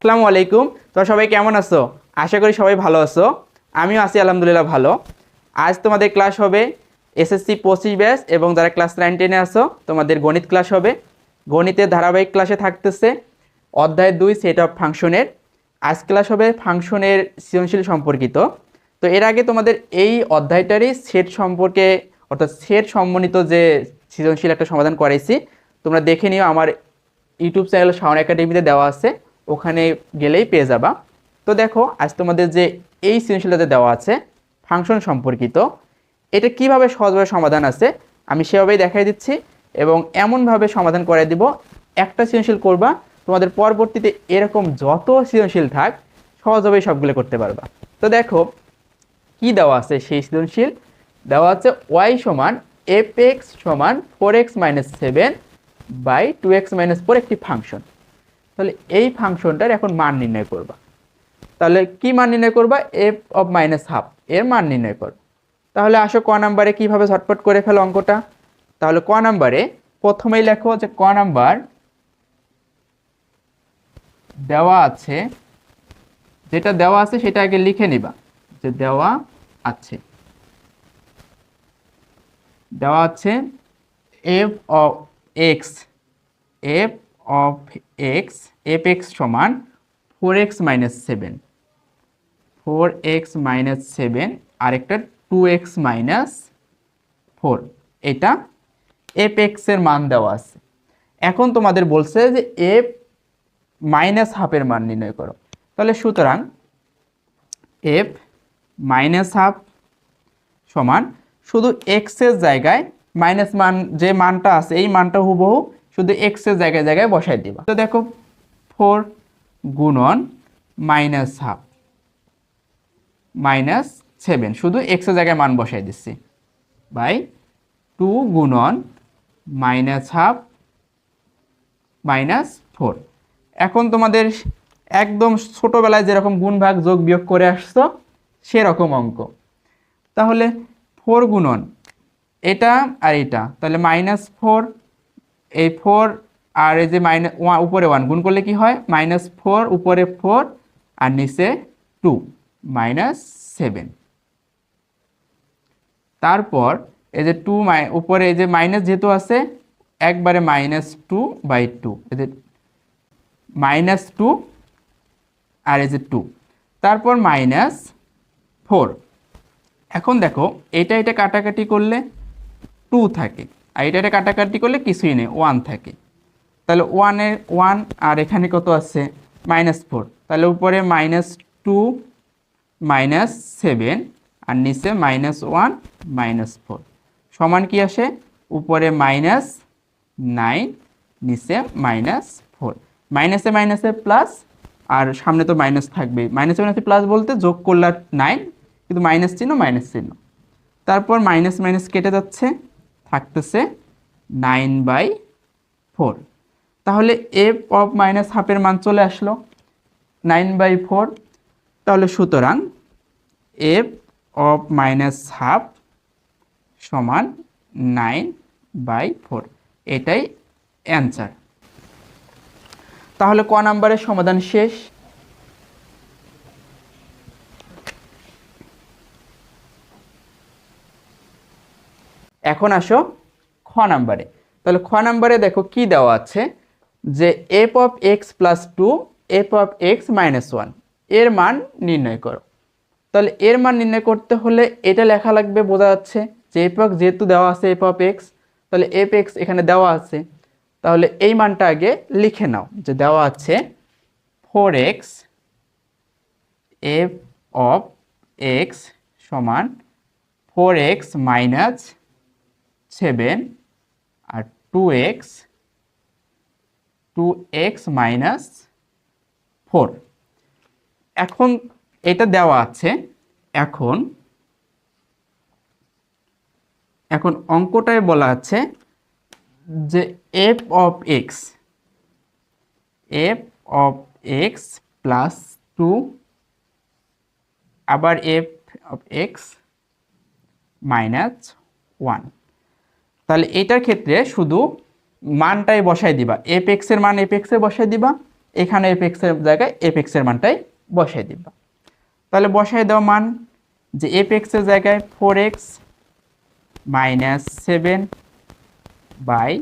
আসসালামু আলাইকুম। তো সবাই কেমন আছো? আশা করি সবাই ভালো আছো। আমিও আছি আলহামদুলিল্লাহ ভালো। আজ তোমাদের ক্লাস হবে এসএসসি 25 ব্যাচ এবং যারা ক্লাস 9 10-এ আছো তোমাদের গণিত ক্লাস হবে। গণিতের ধারাবাহিক ক্লাসে থাকতেছে অধ্যায় 2 সেট অফ ফাংশনের। আজ ক্লাস হবে ফাংশনের সৃজনশীল সম্পর্কিত। তো এর আগে তোমাদের এই অধ্যায়টারই সেট সম্পর্কে অর্থাৎ সেট সম্বন্ধিত যে সৃজনশীল একটা সমাধান করাইছি, তোমরা দেখে নিও। আমার ইউটিউব চ্যানেল শাওন একাডেমিতে দেওয়া আছে, ওখানে গেলেই পেয়ে যাবা। তো দেখো আজ তোমাদের যে এই সৃজনশীলতাতে দেওয়া আছে ফাংশন সম্পর্কিত, এটা কিভাবে সহজভাবে সমাধান আছে আমি সেভাবেই দেখাই দিচ্ছি এবং এমনভাবে সমাধান করে দিব, একটা সৃজনশীল করবা তোমাদের পরবর্তীতে এরকম যত সৃজনশীল থাক সহজভাবেই সবগুলো করতে পারবা। তো দেখো কি দেওয়া আছে, সেই সৃজনশীল দেওয়া আছে y সমান fx সমান 4x - 7 বাই 2x - 4 একটি ফাংশন। তাহলে এই ফাংশনটার এখন মান নির্ণয় করবা। তাহলে কি মান নির্ণয় করবা? f অফ -হাফ এর মান নির্ণয় করো। তাহলে আসো ক নাম্বারে কিভাবে ঝটপট করে ফেলো অঙ্কটা। তাহলে ক নাম্বারে প্রথমেই লেখো যে ক নাম্বার দেওয়া আছে, যেটা দেওয়া আছে সেটা আগে লিখে নিবা যে দেওয়া আছে f অফ x fx সমান 4x - 7 আরেকটা 2x - 4, এটা fx এর মান দেওয়া আছে। এখন তোমাদের বলছে যে f হাফের মান নির্ণয় করো। তাহলে সুতরাং f হাফ সমান শুধু x এর জায়গায় মাইনাস মান যে মানটা আছে এই মানটা হুবহু শুধু x এর জায়গায় জায়গায় বসাই দিবা। তো দেখো 4 গুণন হাফ -7 শুধু x এর জায়গায় মান বসাই দিচ্ছি বাই 2 গুণন হাফ -4। এখন তোমাদের একদম ছোটবেলায় যেরকম গুণ ভাগ যোগ বিয়োগ করে আসছো সেরকম অঙ্ক। তাহলে 4 গুণন এটা আর এটা, তাহলে -4, এই 4 আর এই যে উপরে 1 গুণ করলে কি হয়? -4 উপরে 4 আর নিচে 2 -7। তারপর এই যে 2 উপরে এই যে মাইনাস যেহেতু আছে একবারে -2/2, এই যে -2 আর এই যে 2, তারপর -4। এখন দেখো এটা কাটাকাটি করলে 2 থাকে আর এটা কাটাকাটি করলে কিছুই নেই, 1 থাকে। তাহলে 1 আর এখানে কত আছে? -4, তাহলে উপরে -2 -7 আর নিচে -1 -4 সমান কি আসে? উপরে -9 নিচে -4, মাইনাসে মাইনাসে প্লাস আর সামনে তো মাইনাস থাকবেই। মাইনাসে মাইনাসে প্লাস বলতে যোগ করলে 9, কিন্তু মাইনাস চিহ্ন। তারপর মাইনাস মাইনাস কেটে যাচ্ছে, থাকতেছে 9/4। তাহলে f অফ হাফের মান চলে আসলো 9/4। তাহলে সুতরাং f অফ হাফ সমান 9/4, এটাই অ্যান্সার। তাহলে ক নাম্বারের সমাধান শেষ। এখন আসো খ নাম্বারে। তাহলে খ নাম্বারে দেখো কি দেওয়া আছে যে f of x plus 2 f of x -1 এর মান নির্ণয় করো। তাহলে এর মান নির্ণয় করতে হলে এটা লেখা লাগবে, বোঝা যাচ্ছে যে যেহেতু দেওয়া আছে f অফ x, তাহলে f(x) এখানে দেওয়া আছে। তাহলে এই মানটা আগে লিখে নাও যে দেওয়া আছে 4x f অফ x সমান 4x - 7 আর 2x - 4। এখন এটা দেওয়া আছে। এখন অঙ্কটায় বলা আছে যে f অফ x প্লাস 2 আবার f অফ x -1। তাহলে এটার ক্ষেত্রে শুধু মানটাই বসাই দিবা, fx এর মান fx এ বসাই দিবা এখানে এফ এক্সের জায়গায় এফ এক্সের মানটাই বসাই দিবা। তাহলে বসাই দেওয়া মান যে এফ এক্সের জায়গায় 4x minus 7 by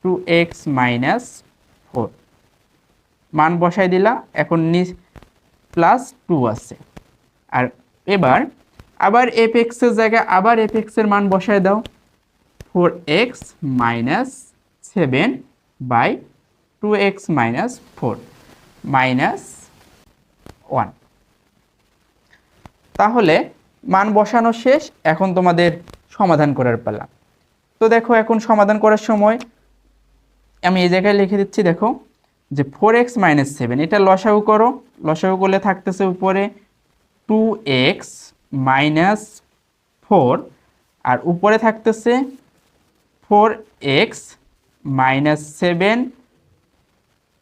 2x minus 4 মান বসাই দিলা। এখন প্লাস 2 আছে। আর এবার আবার এফ এক্সের জায়গায় আবার এফ এক্সের মান বসায় দাও 4x minus 7 by 2x minus 4 minus 1। তাহলে মান বসানো শেষ, এখন তোমাদের সমাধান করার পালা। তো দেখো এখন সমাধান করার সময় আমি এই জায়গায় লিখে দিচ্ছি, দেখো যে 4x মাইনাস 7 এটা লসাগু করো, লসাগু করলে থাকতেছে উপরে 2x মাইনাস 4 আর উপরে থাকতেছে 4x মাইনাস 7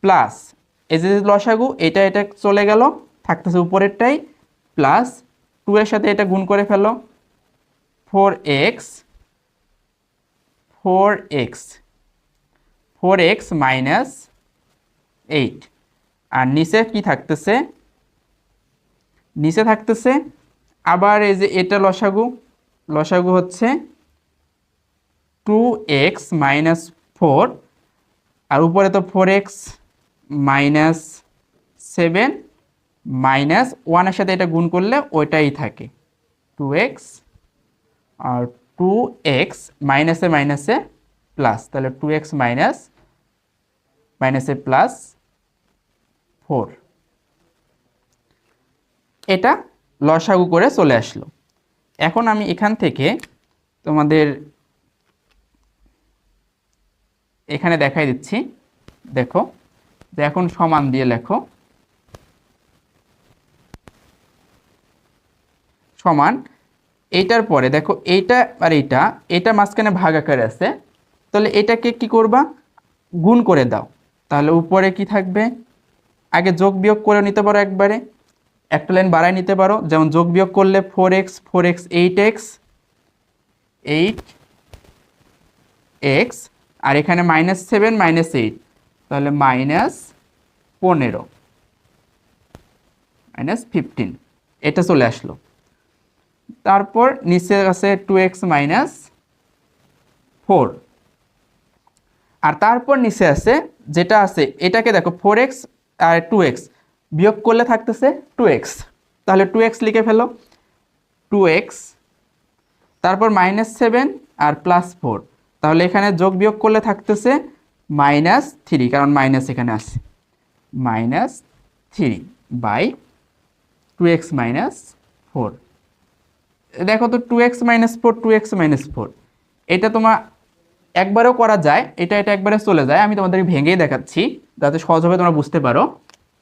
প্লাস এই যে লসাগু এটা এটা চলে গেল, থাকতেছে উপরেরটাই প্লাস 2 এর সাথে এটা গুণ করে ফেলো 4x মাইনাস 8 আর নিচে কি থাকতেছে, নিচে থাকতেছে আবার এই যে এটা লসাগু হচ্ছে 2x মাইনাস 4 আর উপরে তো 4x মাইনাস 7 মাইনাস 1 এর সাথে এটা গুণ করলে ওইটাই থাকে 2x আর 2x মাইনাসে মাইনাসে প্লাস, তাহলে 2x মাইনাসে প্লাস 4 এটা লসাগু করে চলে আসলো। এখন আমি এখান থেকে তোমাদের এখানে দেখাই দিচ্ছি, দেখো যে এখন সমান দিয়ে লেখো সমান এইটার পরে দেখো এইটা আর এটা মাঝখানে ভাগ আকারে আছে, তাহলে এটাকে কি করবা গুণ করে দাও। তাহলে উপরে কি থাকবে, আগে যোগ বিয়োগ করে নিতে পারো, একবারে একটা লাইন বাড়াই নিতে পারো, যেমন যোগ বিয়োগ করলে 4x 8x আর এখানে মাইনাস 7 মাইনাস 8 তাহলে মাইনাস 15 মাইনাস 15 এটা চলে আসলো। তারপর নিচে আছে 2x মাইনাস 4 আর তারপর নিচে আছে যেটা আছে এটাকে দেখো 4x আর 2x বিয়োগ করলে থাকতেছে 2x, তাহলে 2x লিখে ফেলো 2x তারপর মাইনাস 7 আর প্লাস 4, তাহলে এখানে যোগ বিয়োগ করলে থাকতেছে মাইনাস 3 কারণ মাইনাস এখানে আছে মাইনাস 3 বাই 2x মাইনাস 4। দেখো তো 2x মাইনাস 4 এটা তোমার একবারেও করা যায়, এটা একবারে চলে যায়, আমি তোমাদেরকে ভেঙেই দেখাচ্ছি যাতে সহজভাবে তোমরা বুঝতে পারো।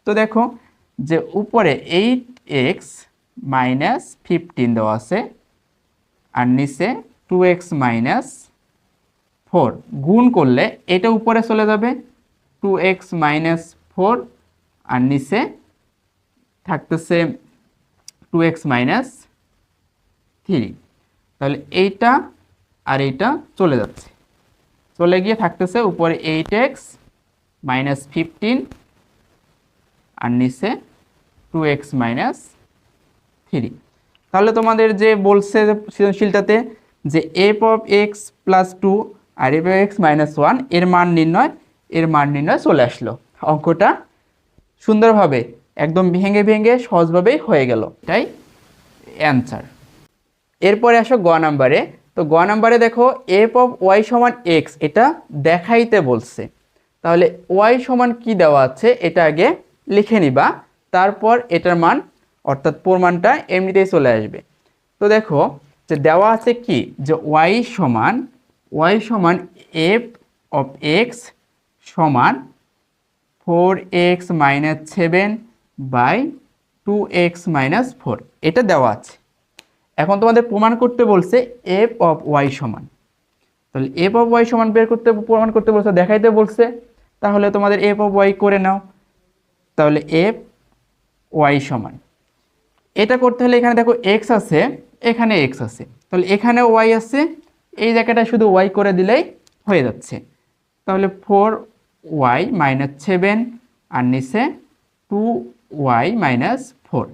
তো দেখো যে উপরে 8x মাইনাস 15 দেওয়া আছে আর নিচে 2x মাইনাস 4 গুণ করলে এটা উপরে চলে যাবে 2x মাইনাস 4 আর নিচে থাকতেছে 2x মাইনাস 3, তাহলে এইটা আর এইটা চলে যাচ্ছে, চলে গিয়ে থাকতেছে উপরে 8x মাইনাস 15 আর নিচে 2x মাইনাস 3। তাহলে তোমাদের যে বলছে সৃজনশীলটাতে যে f অফ x প্লাস 2 আর f অফ x মাইনাস 1 এর মান নির্ণয় চলে আসলো। অঙ্কটা সুন্দরভাবে একদম ভেঙে ভেঙে সহজভাবেই হয়ে গেল, এটাই অ্যান্সার। এরপরে আসো গ নাম্বারে। তো গ নাম্বারে দেখো f অফ y সমান x এটা দেখাইতে বলছে, তাহলে y সমান কি দেওয়া আছে এটা আগে লিখে নিবা, তারপর এটার মান অর্থাৎ প্রমাণটা এমনিতেই চলে আসবে। তো দেখো যে দেওয়া আছে কি যে y সমান f অফ x সমান 4x minus 7 by 2x minus 4 এটা দেওয়া আছে। এখন তোমাদের প্রমাণ করতে বলছে f অফ y সমান, তাহলে f অফ y সমান প্রমাণ করতে বলছে, দেখাইতে বলছে, তাহলে তোমাদের f অফ y করে নাও। তাহলে f y সমান এটা করতে হলে এখানে দেখো x আছে, এখানে x আছে, তাহলে এখানে y আছে, এই জায়গাটা শুধু y করে দিলেই হয়ে যাচ্ছে। তাহলে 4y মাইনাস 7 আর নিচে 2y - 4।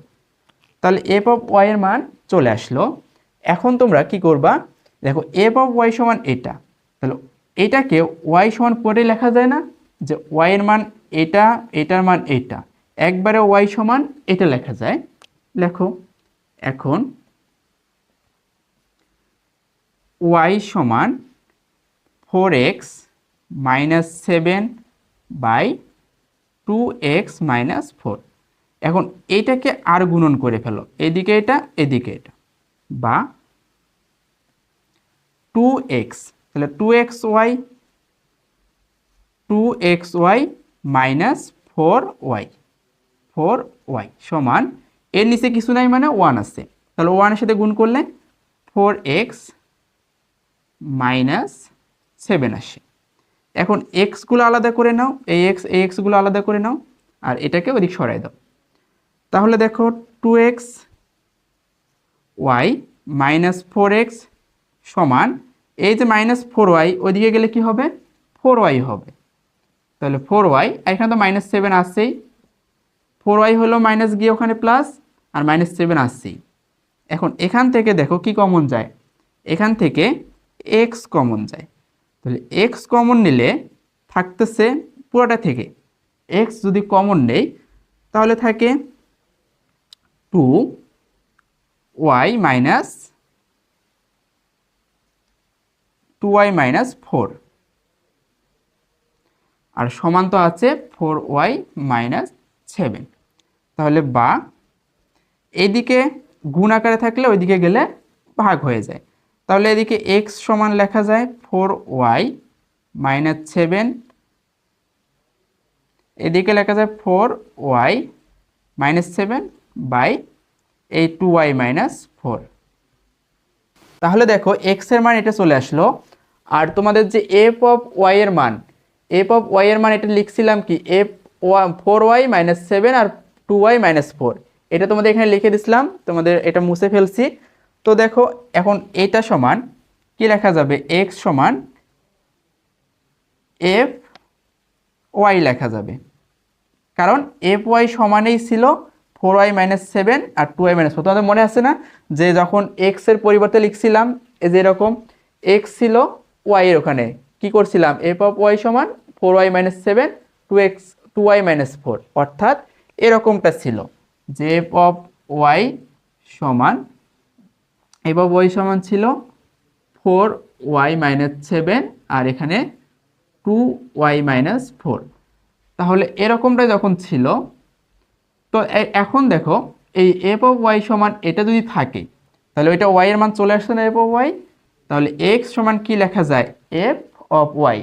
তাহলে এফ অফ ওয়াই এর মান চলে আসলো। এখন তোমরা কি করবা, দেখো এফ অফ ওয়াই সমান এটা, তাহলে এটাকে ওয়াই সমান পরে লেখা যায় না, যে ওয়াই এর মান এটা, এটার মান এটা, একবারে ওয়াই সমান এটা লেখা যায়। লেখো এখন ওয়াই সমান 4x - 7 বাই 2x - 4। এখন এইটাকে আর গুণন করে ফেলো, এদিকে এটা এদিকে এটা, বা 2x, তাহলে 2xy মাইনাস 4y সমান, এর নিচে কিছু নাই মানে 1 আছে, তাহলে 1 এর সাথে গুণ করলে 4x - 7 আসে। এখন এক্সগুলো আলাদা করে নাও, এই এক্সগুলো আলাদা করে নাও, আর এটাকে ওদিক সরাই দাও। তাহলে দেখো 2xy মাইনাস 4x সমান, এই যে -4y ওইদিকে গেলে কি হবে, 4y হবে। তাহলে 4y, এখানে তো -7 আসছেই, 4y হলো মাইনাস গিয়ে ওখানে প্লাস, আর -7 আসছেই। এখন এখান থেকে দেখো কি কমন যায়, এখান থেকে x কমন যায়। তাহলে x কমন নিলে থাকতেছে পুরোটা থেকে, x যদি কমন নেই তাহলে থাকে 2y - 4, আর সমান তো আছে 4y - 7। তাহলে বা এইদিকে গুণ আকারে থাকলে ওইদিকে গেলে ভাগ হয়ে যায়। তাহলে এদিকে x সমান লেখা যায় 4y - 7, এদিকে লেখা যায় 4y - 7 বাই এই 2y - 4। তাহলে দেখো x এর মান এটা চলে আসলো। আর তোমাদের যে এফ অফ ওয়াই এর মান, এটা লিখছিলাম কি, 4y - 7 আর 2y - 4, এটা তোমাদের এখানে লিখে দিছিলাম, তোমাদের এটা মুছে ফেলছি। তো দেখো এখন এটা সমান কি লেখা যাবে, x সমান এফ ওয়াই লেখা যাবে, কারণ এফ ওয়াই সমানেই ছিল 4y - 7 আর 2y - 4। তোমাদের মনে আছে না যে যখন x এর পরিবর্তে লিখছিলাম, এই যে এরকম x ছিল y এর ওখানে কি করছিলাম, এফ অফ ওয়াই সমান 4y - 7 2y - 4, অর্থাৎ এরকমটা ছিল যে এফ অফ ওয়াই সমান ছিল 4y - 7 আর এখানে 2y - 4। তাহলে এরকমটা যখন ছিল, তো এখন দেখো এই এফ অফ ওয়াই সমান এটা যদি থাকে, তাহলে ওইটা ওয়াই এর মান চলে আসছে না, এফ অফ ওয়াই। তাহলে এক্স সমান কি লেখা যায়, এফ অফ ওয়াই।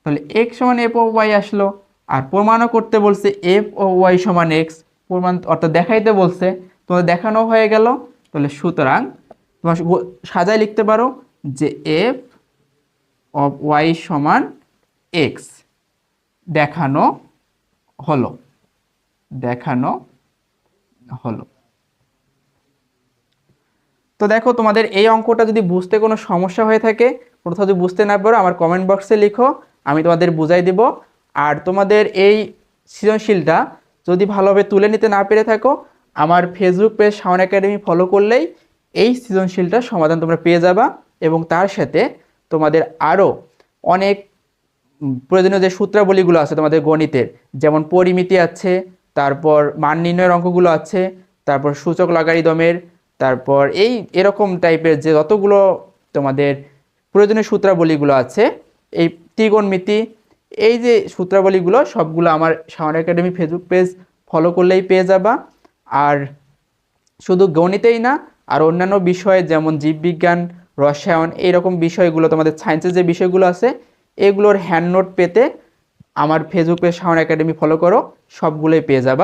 তাহলে এক্স সমান এফ অফ ওয়াই আসলো। আর প্রমাণও করতে বলছে এফ অফ ওয়াই সমান এক্স, প্রমাণ অর্থাৎ দেখাইতে বলছে, তোমাদের দেখানো হয়ে গেল। তাহলে সুতরাং তোমার সাজায় লিখতে পারো যে এফ অফ ওয়াই সমান এক্স দেখানো হলো। তো দেখো তোমাদের এই অঙ্কটা যদি বুঝতে কোনো সমস্যা হয়ে থাকে, কোথাও যদি বুঝতে না পারো আমার কমেন্ট বক্সে লিখো, আমি তোমাদের বুঝাই দিব। আর তোমাদের এই সৃজনশীলটা যদি ভালোভাবে তুলে নিতে না পেরে থাকো, আমার Facebook page Shaon academy follow করলেই এই সৃজনশীলটার সমাধান তোমরা পেয়ে যাবা। এবং তার সাথে তোমাদের আরও অনেক প্রয়োজনীয় যে সূত্রাবলীগুলো আছে তোমাদের গণিতের, যেমন পরিমিতি আছে, তারপর মান নির্ণয়ের অঙ্কগুলো আছে, তারপর সূচক লগারিদমের, তারপর এরকম টাইপের যে যতগুলো তোমাদের প্রয়োজনীয় সূত্রাবলীগুলো আছে, এই ত্রিকোণমিতি, এই যে সূত্রাবলীগুলো সবগুলো আমার Shaon academy Facebook page follow করলেই পেয়ে যাবা। আর শুধু গণিতেই না, আর অন্যান্য বিষয়ে যেমন জীববিজ্ঞান, রসায়ন, এইরকম বিষয়গুলো তোমাদের সায়েন্সের যে বিষয়গুলো আছে এগুলোর হ্যান্ড নোট পেতে আমার Facebook page Shaon academy follow করো, সবগুলোই পেয়ে যাবা।